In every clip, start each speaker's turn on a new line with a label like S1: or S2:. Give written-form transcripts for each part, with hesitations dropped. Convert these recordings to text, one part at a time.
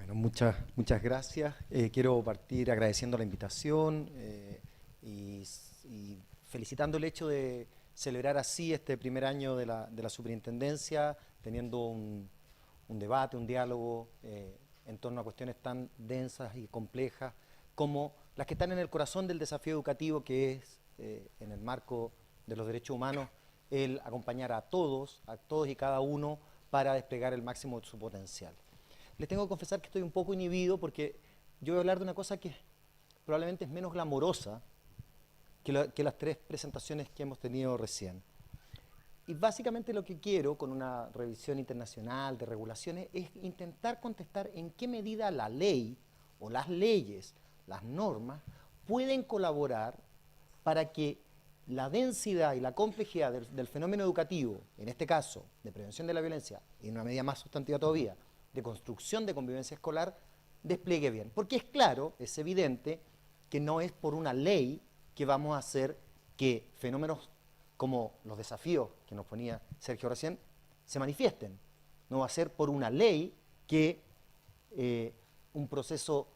S1: Bueno, muchas gracias. Quiero partir agradeciendo la invitación y felicitando el hecho de celebrar así este primer año de la superintendencia, teniendo un debate, un diálogo en torno a cuestiones tan densas y complejas como las que están en el corazón del desafío educativo, que es, en el marco de los derechos humanos, el acompañar a todos y cada uno para desplegar el máximo de su potencial. Les tengo que confesar que estoy un poco inhibido porque yo voy a hablar de una cosa que probablemente es menos glamorosa que las tres presentaciones que hemos tenido recién. Y básicamente lo que quiero con una revisión internacional de regulaciones es intentar contestar en qué medida la ley o las leyes, las normas, pueden colaborar para que la densidad y la complejidad del fenómeno educativo, en este caso de prevención de la violencia, y en una medida más sustantiva todavía, de construcción de convivencia escolar, despliegue bien. Porque es claro, es evidente, que no es por una ley que vamos a hacer que fenómenos como los desafíos que nos ponía Sergio recién se manifiesten. No va a ser por una ley que un proceso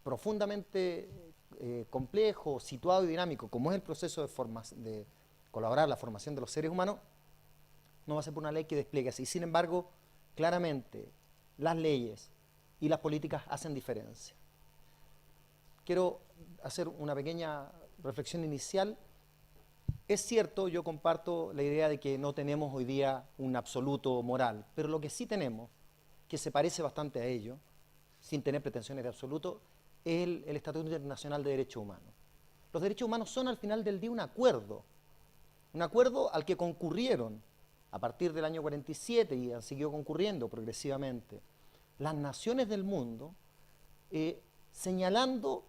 S1: profundamente complejo, situado y dinámico, como es el proceso de colaborar la formación de los seres humanos, no va a ser por una ley que despliegue así. Sin embargo, claramente, las leyes y las políticas hacen diferencia. Quiero hacer una pequeña reflexión inicial. Es cierto, yo comparto la idea de que no tenemos hoy día un absoluto moral, pero lo que sí tenemos, que se parece bastante a ello, sin tener pretensiones de absoluto, es el Estatuto Internacional de Derechos Humanos. Los derechos humanos son al final del día un acuerdo al que concurrieron a partir del año 47 y han seguido concurriendo progresivamente las naciones del mundo, señalando,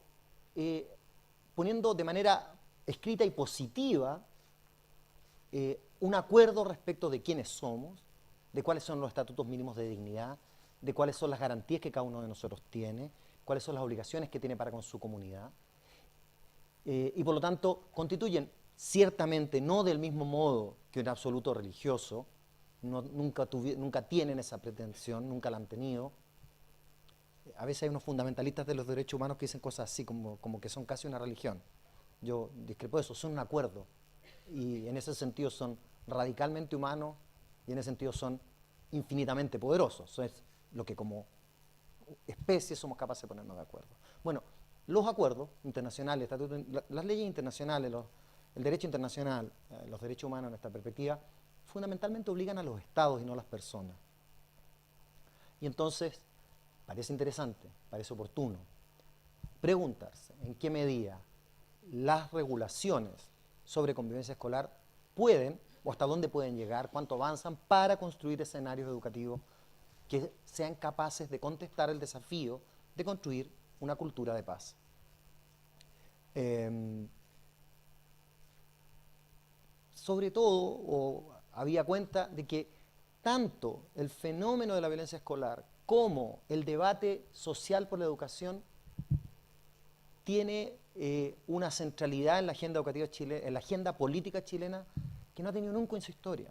S1: poniendo de manera escrita y positiva un acuerdo respecto de quiénes somos, de cuáles son los estatutos mínimos de dignidad, de cuáles son las garantías que cada uno de nosotros tiene, cuáles son las obligaciones que tiene para con su comunidad, y por lo tanto constituyen ciertamente no del mismo modo que un absoluto religioso, nunca tienen esa pretensión, nunca la han tenido. A veces hay unos fundamentalistas de los derechos humanos que dicen cosas así como que son casi una religión. Yo discrepo de eso, son un acuerdo y en ese sentido son radicalmente humanos y en ese sentido son infinitamente poderosos. Eso es lo que como especie somos capaces de ponernos de acuerdo. Bueno, los acuerdos internacionales, las leyes internacionales, el derecho internacional, los derechos humanos en esta perspectiva, fundamentalmente obligan a los estados y no a las personas. Y entonces, parece interesante, parece oportuno, preguntarse en qué medida las regulaciones sobre convivencia escolar pueden, o hasta dónde pueden llegar, cuánto avanzan para construir escenarios educativos que sean capaces de contestar el desafío de construir una cultura de paz. Sobre todo, había cuenta de que tanto el fenómeno de la violencia escolar como el debate social por la educación tiene una centralidad en la agenda educativa chilena, en la agenda política chilena, que no ha tenido nunca en su historia.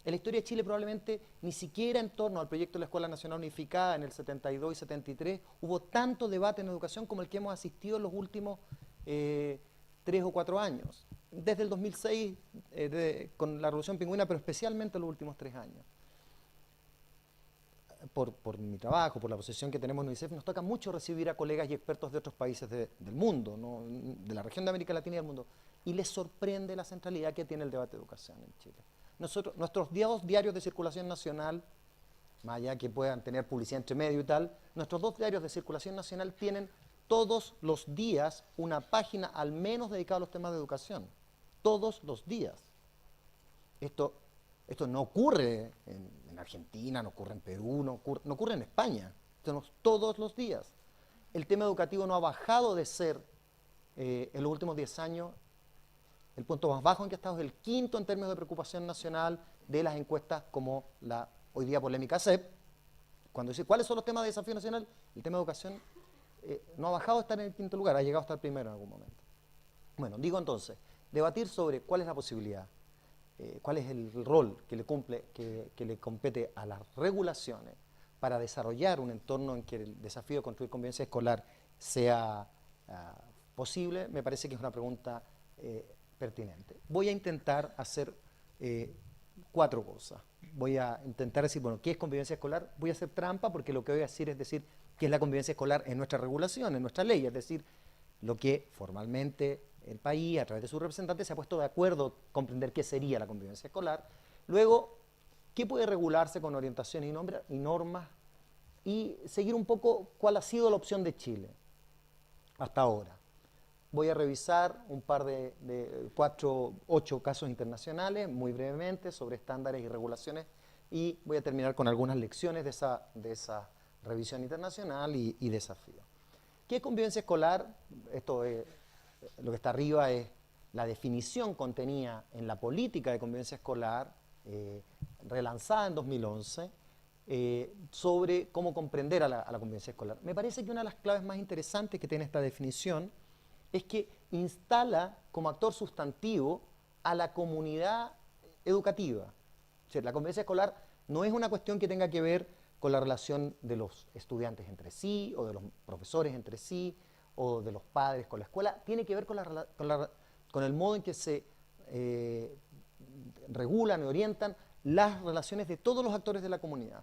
S1: En la historia de Chile probablemente ni siquiera en torno al proyecto de la Escuela Nacional Unificada en el 72 y 73 hubo tanto debate en educación como el que hemos asistido en los últimos 3 o 4 años. Desde el 2006 con la Revolución Pingüina, pero especialmente en los últimos 3 años. Por mi trabajo, por la posición que tenemos en UNICEF, nos toca mucho recibir a colegas y expertos de otros países del mundo, ¿no? De la región de América Latina y del mundo, y les sorprende la centralidad que tiene el debate de educación en Chile. Nuestros dos diarios de circulación nacional, más allá que puedan tener publicidad entre medio y tal, nuestros 2 diarios de circulación nacional tienen todos los días una página al menos dedicada a los temas de educación. Todos los días. Esto no ocurre en Argentina, no ocurre en Perú, no ocurre en España. Todos los días. El tema educativo no ha bajado de ser, en los últimos 10 años, el punto más bajo en que ha estado es el quinto en términos de preocupación nacional de las encuestas como la hoy día polémica CEP. Cuando dice cuáles son los temas de desafío nacional, el tema de educación no ha bajado a estar en el quinto lugar, ha llegado a estar primero en algún momento. Bueno, digo entonces, debatir sobre cuál es la posibilidad, cuál es el rol que le compete a las regulaciones para desarrollar un entorno en que el desafío de construir convivencia escolar sea posible, me parece que es una pregunta pertinente. Voy a intentar hacer 4 cosas. Voy a intentar decir, bueno, ¿qué es convivencia escolar? Voy a hacer trampa porque lo que voy a decir es decir qué es la convivencia escolar en nuestra regulación, en nuestra ley, es decir, lo que formalmente el país, a través de sus representantes, se ha puesto de acuerdo a comprender qué sería la convivencia escolar. Luego, qué puede regularse con orientaciones y normas, y seguir un poco cuál ha sido la opción de Chile hasta ahora. Voy a revisar un par de 8 casos internacionales, muy brevemente, sobre estándares y regulaciones, y voy a terminar con algunas lecciones de esa revisión internacional y desafíos. ¿Qué es convivencia escolar? Esto es, lo que está arriba es la definición contenida en la política de convivencia escolar, relanzada en 2011, sobre cómo comprender a la convivencia escolar. Me parece que una de las claves más interesantes que tiene esta definición es que instala como actor sustantivo a la comunidad educativa. O sea, la convivencia escolar no es una cuestión que tenga que ver con la relación de los estudiantes entre sí, o de los profesores entre sí, o de los padres con la escuela. Tiene que ver con el modo en que se regulan y orientan las relaciones de todos los actores de la comunidad.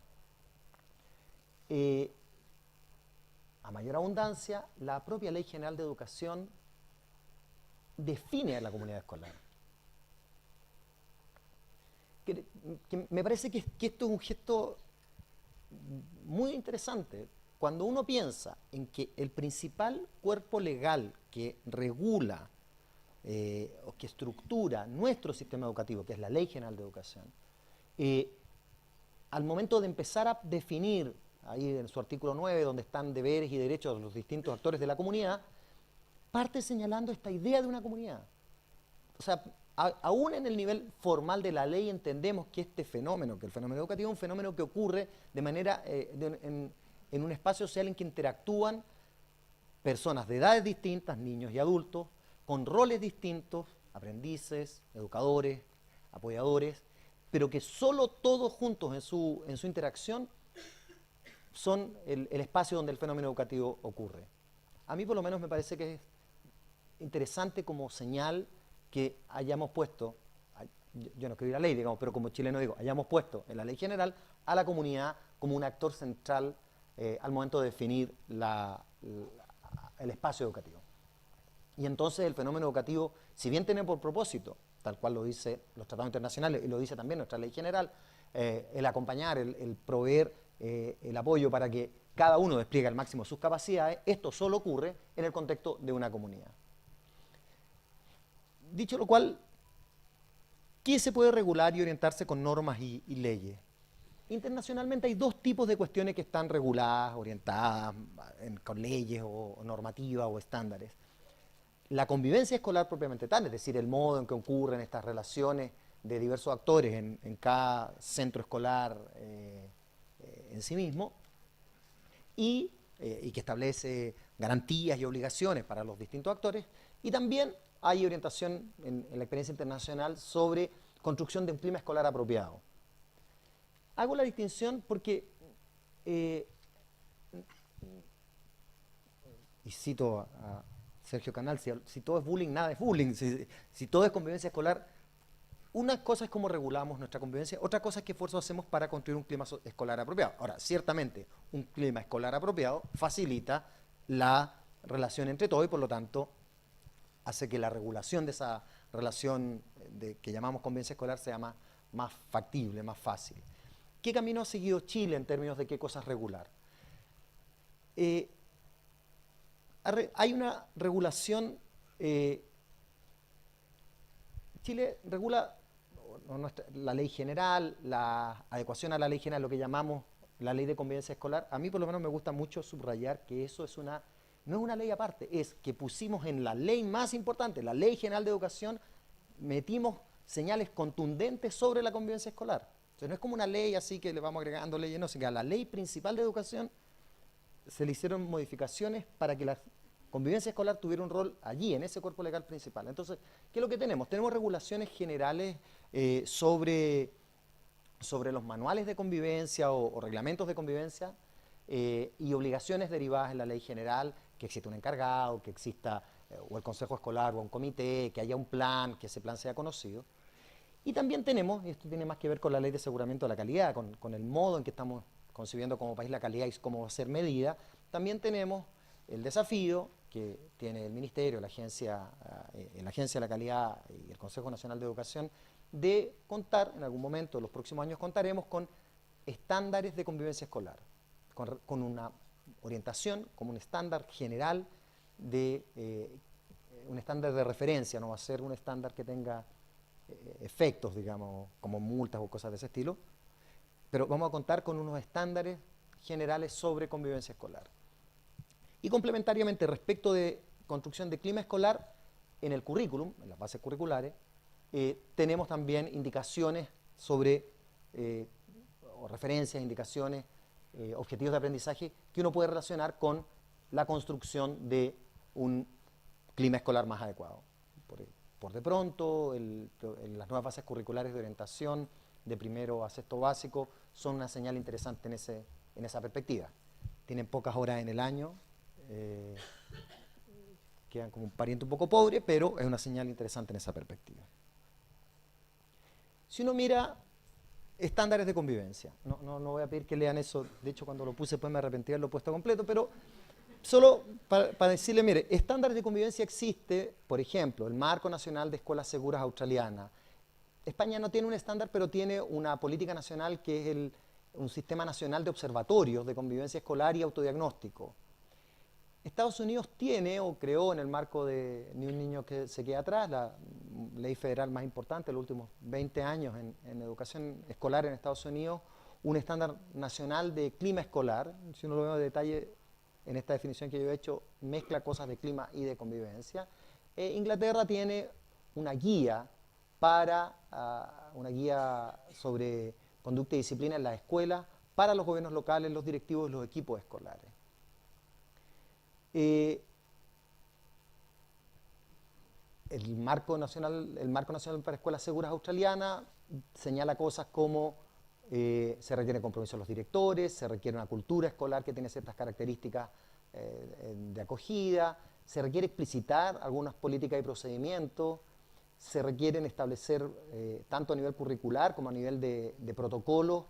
S1: A mayor abundancia, la propia Ley General de Educación define a la comunidad escolar. Que me parece que esto es un gesto muy interesante. Cuando uno piensa en que el principal cuerpo legal que regula o que estructura nuestro sistema educativo, que es la Ley General de Educación, al momento de empezar a definir, ahí en su artículo 9, donde están deberes y derechos de los distintos actores de la comunidad, parte señalando esta idea de una comunidad. O sea, aún en el nivel formal de la ley entendemos que este fenómeno, que el fenómeno educativo es un fenómeno que ocurre de manera, en un espacio social en que interactúan personas de edades distintas, niños y adultos, con roles distintos, aprendices, educadores, apoyadores, pero que solo todos juntos en su interacción son el espacio donde el fenómeno educativo ocurre. A mí por lo menos me parece que es interesante como señal que hayamos puesto, yo no escribí la ley, digamos, pero como chileno digo, hayamos puesto en la ley general a la comunidad como un actor central al momento de definir el espacio educativo. Y entonces el fenómeno educativo, si bien tiene por propósito, tal cual lo dicen los tratados internacionales y lo dice también nuestra ley general, el acompañar, el proveer el apoyo para que cada uno despliegue al máximo sus capacidades, esto solo ocurre en el contexto de una comunidad. Dicho lo cual, ¿qué se puede regular y orientarse con normas y leyes? Internacionalmente hay 2 tipos de cuestiones que están reguladas, orientadas con leyes o normativas o estándares. La convivencia escolar propiamente tal, es decir, el modo en que ocurren estas relaciones de diversos actores en cada centro escolar en sí mismo, y que establece garantías y obligaciones para los distintos actores, y también hay orientación en la experiencia internacional sobre construcción de un clima escolar apropiado. Hago la distinción porque, y cito a Sergio Canal, si todo es bullying, nada es bullying, si todo es convivencia escolar, una cosa es cómo regulamos nuestra convivencia, otra cosa es qué esfuerzos hacemos para construir un clima escolar apropiado. Ahora, ciertamente, un clima escolar apropiado facilita la relación entre todos y por lo tanto hace que la regulación de esa relación que llamamos convivencia escolar sea más factible, más fácil. ¿Qué camino ha seguido Chile en términos de qué cosas regular? Hay una regulación, Chile regula la ley general, la adecuación a la ley general, lo que llamamos la ley de convivencia escolar. A mí por lo menos me gusta mucho subrayar que eso no es una ley aparte, es que pusimos en la ley más importante, la Ley General de Educación, metimos señales contundentes sobre la convivencia escolar. O sea, no es como una ley así que le vamos agregando leyes, no, sino que a la ley principal de educación se le hicieron modificaciones para que la convivencia escolar tuviera un rol allí, en ese cuerpo legal principal. Entonces, ¿qué es lo que tenemos? Tenemos regulaciones generales sobre sobre los manuales de convivencia o reglamentos de convivencia y obligaciones derivadas en la ley general, que exista un encargado, que exista o el consejo escolar o un comité, que haya un plan, que ese plan sea conocido. Y también tenemos, y esto tiene más que ver con la ley de aseguramiento de la calidad, con el modo en que estamos concibiendo como país la calidad y cómo va a ser medida, también tenemos el desafío que tiene el Ministerio, la Agencia de la Calidad y el Consejo Nacional de Educación de contar, en algún momento, en los próximos años contaremos con estándares de convivencia escolar, con una orientación, como un estándar general, un estándar de referencia, no va a ser un estándar que tenga efectos, digamos, como multas o cosas de ese estilo, pero vamos a contar con unos estándares generales sobre convivencia escolar. Y complementariamente, respecto de construcción de clima escolar, en el currículum, en las bases curriculares, tenemos también indicaciones sobre, o referencias, indicaciones, objetivos de aprendizaje que uno puede relacionar con la construcción de un clima escolar más adecuado. Por de pronto, las nuevas bases curriculares de orientación de primero a sexto básico son una señal interesante en esa perspectiva. Tienen pocas horas en el año, quedan como un pariente un poco pobre, pero es una señal interesante en esa perspectiva. Si uno mira estándares de convivencia, no voy a pedir que lean eso, de hecho cuando lo puse después me arrepentí de haberlo puesto completo, pero solo para decirle, mire, estándares de convivencia existe, por ejemplo, el Marco Nacional de Escuelas Seguras Australiana. España no tiene un estándar, pero tiene una política nacional que es un sistema nacional de observatorios de convivencia escolar y autodiagnóstico. Estados Unidos tiene o creó en el marco de Ni un niño que se quede atrás, la ley federal más importante de los últimos 20 años en educación escolar en Estados Unidos, un estándar nacional de clima escolar. Si uno lo ve en detalle en esta definición que yo he hecho, mezcla cosas de clima y de convivencia. Inglaterra tiene una guía una guía sobre conducta y disciplina en las escuelas para los gobiernos locales, los directivos y los equipos escolares. El Marco Nacional para Escuelas Seguras Australiana señala cosas como se requiere compromiso de los directores, se requiere una cultura escolar que tiene ciertas características de acogida, se requiere explicitar algunas políticas y procedimientos, se requieren establecer tanto a nivel curricular como a nivel de protocolos,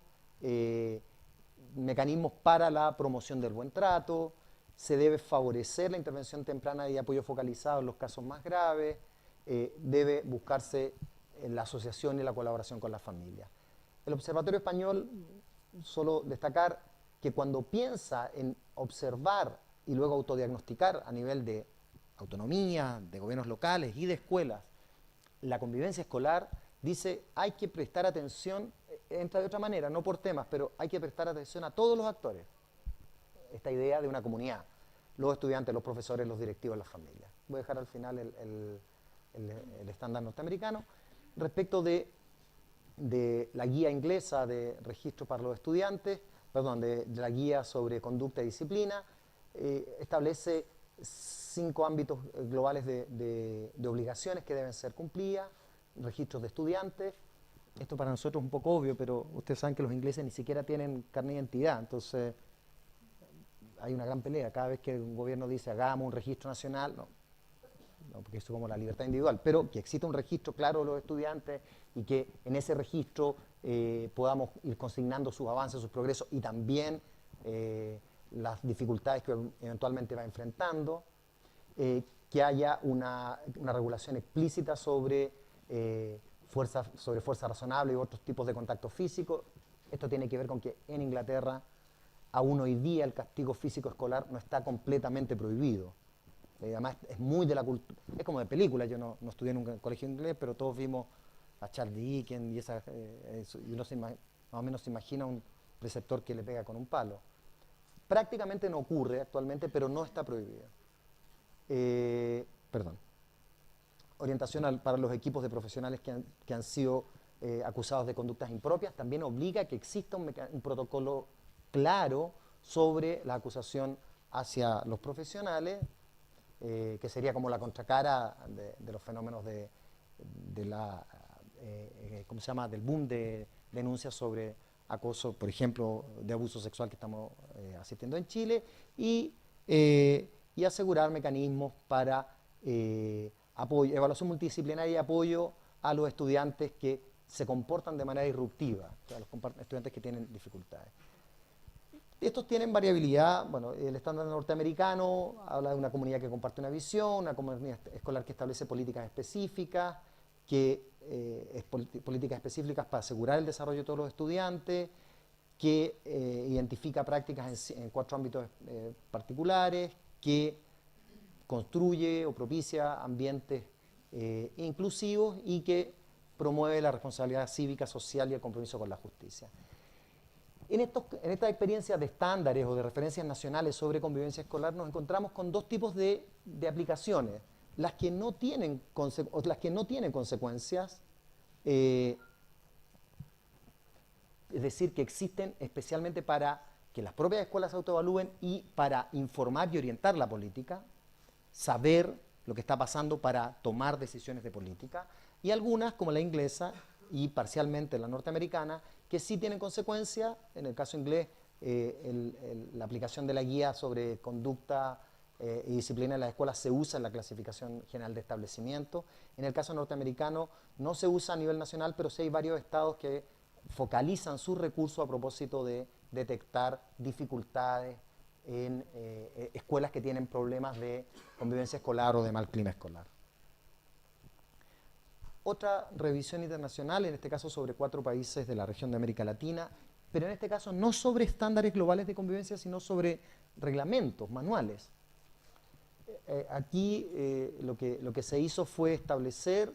S1: mecanismos para la promoción del buen trato, se debe favorecer la intervención temprana y apoyo focalizado en los casos más graves, debe buscarse la asociación y la colaboración con la familia. El Observatorio Español, solo destacar que cuando piensa en observar y luego autodiagnosticar a nivel de autonomía, de gobiernos locales y de escuelas, la convivencia escolar, dice hay que prestar atención, entra de otra manera, no por temas, pero hay que prestar atención a todos los actores. Esta idea de una comunidad, los estudiantes, los profesores, los directivos, las familias. Voy a dejar al final el estándar norteamericano. Respecto de la guía inglesa de registro para los estudiantes, de la guía sobre conducta y disciplina, establece 5 ámbitos globales de obligaciones que deben ser cumplidas, registros de estudiantes. Esto para nosotros es un poco obvio, pero ustedes saben que los ingleses ni siquiera tienen carnet de identidad, entonces hay una gran pelea. Cada vez que un gobierno dice hagamos un registro nacional, no, porque eso es como la libertad individual, pero que exista un registro claro de los estudiantes y que en ese registro podamos ir consignando sus avances, sus progresos y también las dificultades que eventualmente va enfrentando, que haya una regulación explícita sobre fuerza razonable y otros tipos de contacto físico. Esto tiene que ver con que en Inglaterra aún hoy día el castigo físico escolar no está completamente prohibido. Además es muy de la cultura, es como de película. Yo no estudié en un colegio inglés, pero todos vimos a Charles Dickens y uno más o menos se imagina un preceptor que le pega con un palo. Prácticamente no ocurre actualmente, pero no está prohibido. Orientación para los equipos de profesionales que han sido acusados de conductas impropias también obliga a que exista un protocolo claro sobre la acusación hacia los profesionales, que sería como la contracara de los fenómenos ¿cómo se llama?, del boom de denuncias sobre acoso, por ejemplo, de abuso sexual que estamos asistiendo en Chile, y asegurar mecanismos para apoyo, evaluación multidisciplinaria y apoyo a los estudiantes que se comportan de manera disruptiva, o sea, los estudiantes que tienen dificultades. Estos tienen variabilidad. Bueno, el estándar norteamericano habla de una comunidad que comparte una visión, una comunidad escolar que establece políticas específicas, políticas específicas para asegurar el desarrollo de todos los estudiantes, que identifica prácticas en 4 ámbitos particulares, que construye o propicia ambientes inclusivos y que promueve la responsabilidad cívica, social y el compromiso con la justicia. En esta experiencia de estándares o de referencias nacionales sobre convivencia escolar nos encontramos con 2 tipos de aplicaciones. Las que no tienen consecuencias, es decir, que existen especialmente para que las propias escuelas se autoevalúen y para informar y orientar la política, saber lo que está pasando para tomar decisiones de política, y algunas, como la inglesa y parcialmente la norteamericana, que sí tienen consecuencias. En el caso inglés, la aplicación de la guía sobre conducta y disciplina en las escuelas se usa en la clasificación general de establecimientos. En el caso norteamericano no se usa a nivel nacional, pero sí hay varios estados que focalizan sus recursos a propósito de detectar dificultades en escuelas que tienen problemas de convivencia escolar o de mal clima escolar. Otra revisión internacional, en este caso sobre 4 países de la región de América Latina, pero en este caso no sobre estándares globales de convivencia, sino sobre reglamentos, manuales. Aquí lo que se hizo fue establecer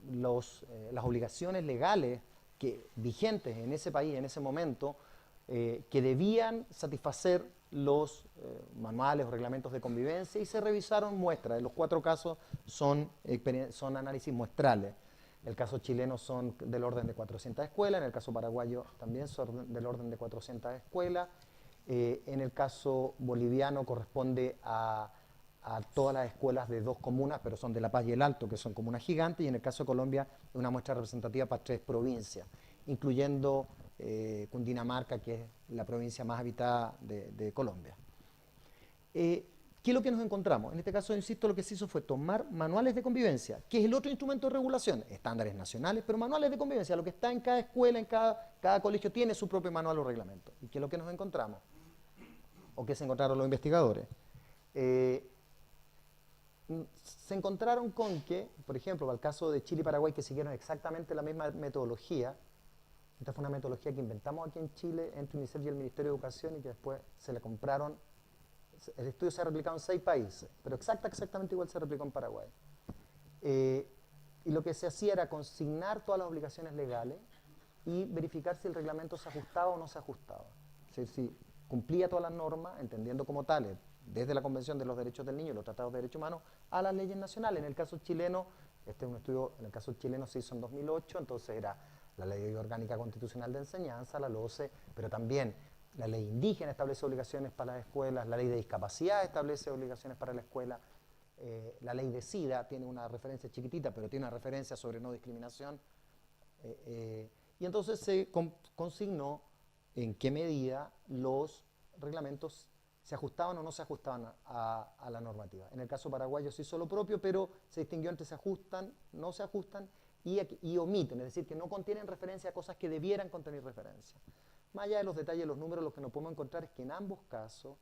S1: las obligaciones legales vigentes en ese país, en ese momento, que debían satisfacer los manuales o reglamentos de convivencia, y se revisaron muestras. Los 4 casos son análisis muestrales. El caso chileno son del orden de 400 escuelas, en el caso paraguayo también son del orden de 400 escuelas, en el caso boliviano corresponde a todas las escuelas de 2 comunas, pero son de La Paz y El Alto, que son comunas gigantes, y en el caso de Colombia una muestra representativa para 3 provincias, incluyendo Cundinamarca, que es la provincia más habitada de Colombia. ¿Qué es lo que nos encontramos? En este caso, insisto, lo que se hizo fue tomar manuales de convivencia, que es el otro instrumento de regulación, estándares nacionales, pero manuales de convivencia, lo que está en cada escuela, en cada colegio tiene su propio manual o reglamento. ¿Y qué es lo que nos encontramos? ¿O qué se encontraron los investigadores? Se encontraron con que, por ejemplo, para el caso de Chile y Paraguay, que siguieron exactamente la misma metodología. Esta fue una metodología que inventamos aquí en Chile entre UNICEF y el Ministerio de Educación, y que después se le compraron. El estudio se ha replicado en 6 países, pero exactamente igual se replicó en Paraguay. Y lo que se hacía era consignar todas las obligaciones legales y verificar si el reglamento se ajustaba o no se ajustaba. Es decir, si cumplía todas las normas, entendiendo como tales, desde la Convención de los Derechos del Niño y los Tratados de Derechos Humanos, a las leyes nacionales. En el caso chileno, este es un estudio, en el caso chileno se hizo en 2008, entonces era la Ley Orgánica Constitucional de Enseñanza, la LOCE, pero también la Ley Indígena establece obligaciones para las escuelas, la Ley de Discapacidad establece obligaciones para la escuela, la Ley de SIDA tiene una referencia chiquitita, pero tiene una referencia sobre no discriminación, y entonces se consignó en qué medida los reglamentos se ajustaban o no se ajustaban a la normativa. En el caso paraguayo se hizo lo propio, pero se distinguió entre se ajustan, no se ajustan y omiten, es decir, que no contienen referencia a cosas que debieran contener referencia. Más allá de los detalles de los números, lo que nos podemos encontrar es que en ambos casos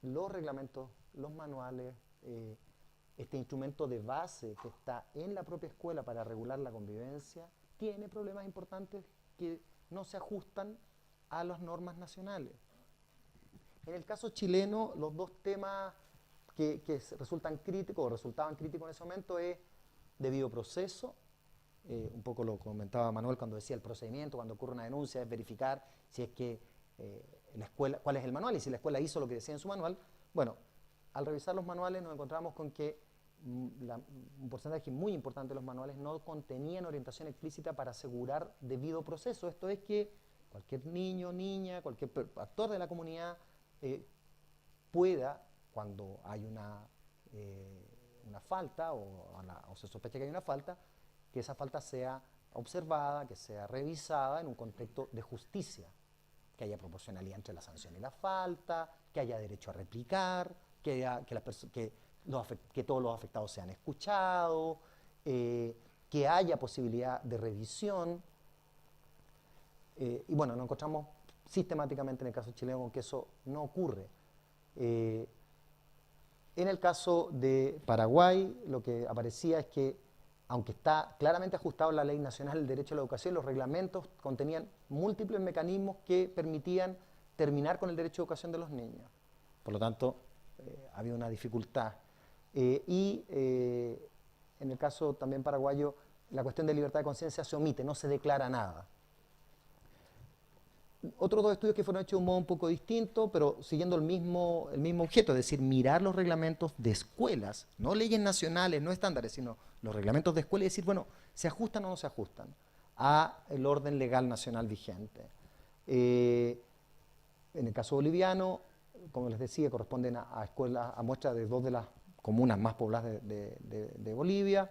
S1: los reglamentos, los manuales, este instrumento de base que está en la propia escuela para regular la convivencia, tiene problemas importantes que no se ajustan a las normas nacionales. En el caso chileno, los 2 temas que resultan críticos o resultaban críticos en ese momento es debido proceso. Un poco lo comentaba Manuel cuando decía el procedimiento, cuando ocurre una denuncia, es verificar si es que la escuela, cuál es el manual y si la escuela hizo lo que decía en su manual. Bueno, al revisar los manuales nos encontramos con que un porcentaje muy importante de los manuales no contenían orientación explícita para asegurar debido proceso. Esto es que cualquier niño, niña, cualquier actor de la comunidad pueda, cuando hay una falta o se sospecha que hay una falta, que esa falta sea observada, que sea revisada en un contexto de justicia, que haya proporcionalidad entre la sanción y la falta, que haya derecho a replicar, que todos los afectados sean escuchados, que haya posibilidad de revisión. Y bueno, nos encontramos sistemáticamente en el caso chileno con que eso no ocurre. En el caso de Paraguay, lo que aparecía es que, aunque está claramente ajustado a la Ley Nacional del Derecho a la Educación, los reglamentos contenían múltiples mecanismos que permitían terminar con el derecho a educación de los niños. Por lo tanto, había una dificultad. En el caso también paraguayo, la cuestión de libertad de conciencia se omite, no se declara nada. Otros dos estudios que fueron hechos de un modo un poco distinto, pero siguiendo el mismo objeto, es decir, mirar los reglamentos de escuelas, no leyes nacionales, no estándares, sino los reglamentos de escuela y decir, bueno, ¿se ajustan o no se ajustan a el orden legal nacional vigente? En el caso boliviano, como les decía, corresponden a escuelas, a muestras de 2 de las comunas más pobladas de Bolivia.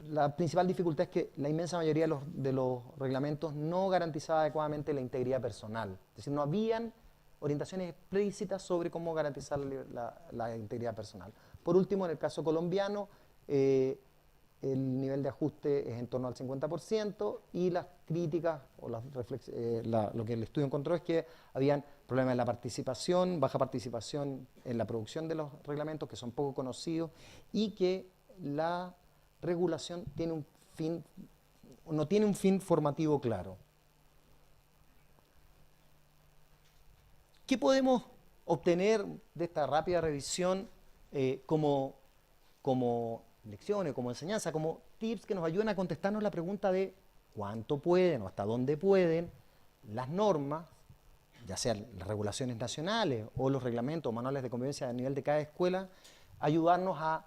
S1: La principal dificultad es que la inmensa mayoría de los reglamentos no garantizaba adecuadamente la integridad personal. Es decir, no habían orientaciones explícitas sobre cómo garantizar la integridad personal. Por último, en el caso colombiano, el nivel de ajuste es en torno al 50% y las críticas o lo que el estudio encontró es que habían problemas en la participación, baja participación en la producción de los reglamentos, que son poco conocidos, y que la regulación no tiene un fin formativo claro. ¿Qué podemos obtener de esta rápida revisión como lecciones, como enseñanza, como tips que nos ayuden a contestarnos la pregunta de cuánto pueden o hasta dónde pueden las normas, ya sean las regulaciones nacionales o los reglamentos o manuales de convivencia a nivel de cada escuela, ayudarnos a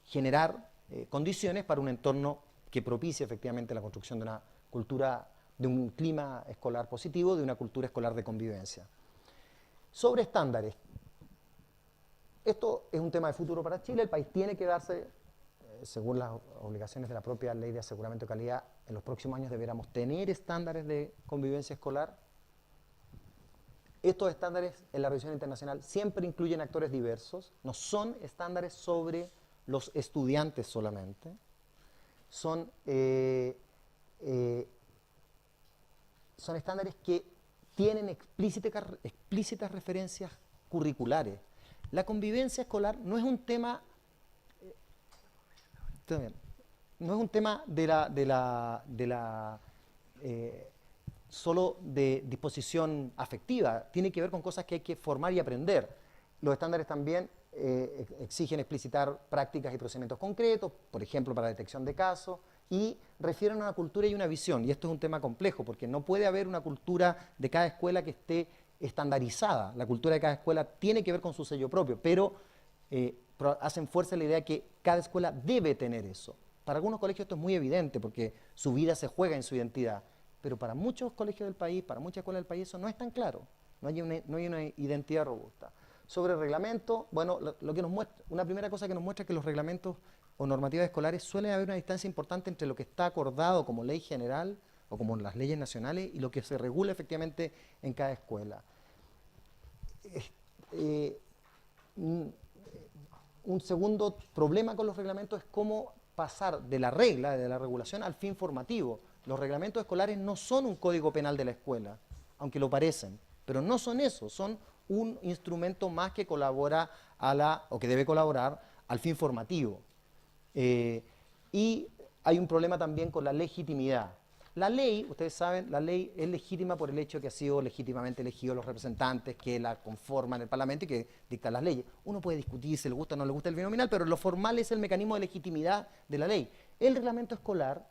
S1: generar condiciones para un entorno que propicie efectivamente la construcción de una cultura, de un clima escolar positivo, de una cultura escolar de convivencia. Sobre estándares. Esto es un tema de futuro para Chile. El país tiene que darse, según las obligaciones de la propia Ley de Aseguramiento de Calidad, en los próximos años deberíamos tener estándares de convivencia escolar. Estos estándares en la revisión internacional siempre incluyen actores diversos, no son estándares sobre los estudiantes solamente, son estándares que tienen explícitas referencias curriculares. La convivencia escolar no es un tema, no es un tema solo de disposición afectiva, tiene que ver con cosas que hay que formar y aprender. Los estándares también exigen explicitar prácticas y procedimientos concretos, por ejemplo, para detección de casos, y refieren a una cultura y una visión. Y esto es un tema complejo, porque no puede haber una cultura de cada escuela que esté estandarizada. La cultura de cada escuela tiene que ver con su sello propio, pero hacen fuerza la idea de que cada escuela debe tener eso. Para algunos colegios esto es muy evidente, porque su vida se juega en su identidad, pero para muchos colegios del país, para muchas escuelas del país, eso no es tan claro. No hay una identidad robusta. Sobre el reglamento, bueno, lo que nos muestra, una primera cosa que nos muestra es que los reglamentos o normativas escolares suelen haber una distancia importante entre lo que está acordado como ley general o como las leyes nacionales y lo que se regula efectivamente en cada escuela. Un segundo problema con los reglamentos es cómo pasar de la regla, de la regulación, al fin formativo. Los reglamentos escolares no son un código penal de la escuela, aunque lo parecen, pero no son eso, son un instrumento más que colabora o que debe colaborar al fin formativo. Y hay un problema también con la legitimidad. La ley, ustedes saben, la ley es legítima por el hecho que ha sido legítimamente elegidos los representantes que la conforman el Parlamento y que dictan las leyes. Uno puede discutir si le gusta o no le gusta el binominal, pero lo formal es el mecanismo de legitimidad de la ley. El reglamento escolar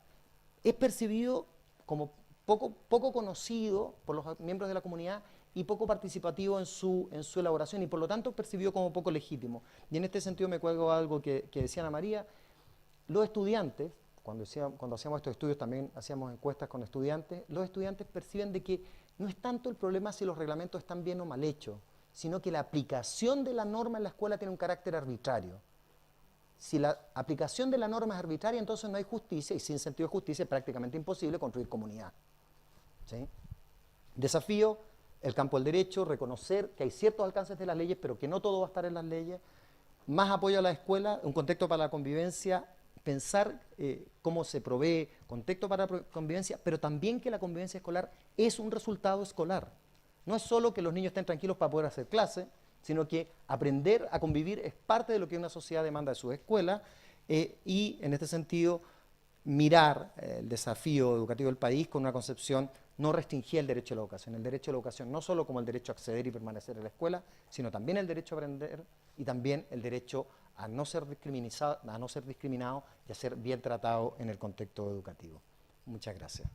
S1: es percibido como poco conocido por los miembros de la comunidad y poco participativo en su elaboración y por lo tanto percibido como poco legítimo. Y en este sentido me cuelgo algo que decía Ana María. Los estudiantes, cuando hacíamos estos estudios también hacíamos encuestas con estudiantes, los estudiantes perciben de que no es tanto el problema si los reglamentos están bien o mal hechos, sino que la aplicación de la norma en la escuela tiene un carácter arbitrario. Si la aplicación de la norma es arbitraria, entonces no hay justicia, y sin sentido de justicia es prácticamente imposible construir comunidad. ¿Sí? Desafío, el campo del derecho, reconocer que hay ciertos alcances de las leyes, pero que no todo va a estar en las leyes. Más apoyo a la escuela, un contexto para la convivencia, pensar cómo se provee contexto para la convivencia, pero también que la convivencia escolar es un resultado escolar. No es solo que los niños estén tranquilos para poder hacer clase, sino que aprender a convivir es parte de lo que una sociedad demanda de sus escuelas, y en este sentido mirar el desafío educativo del país con una concepción no restringida al derecho a la educación. El derecho a la educación no solo como el derecho a acceder y permanecer en la escuela, sino también el derecho a aprender y también el derecho a no ser discriminado y a ser bien tratado en el contexto educativo. Muchas gracias.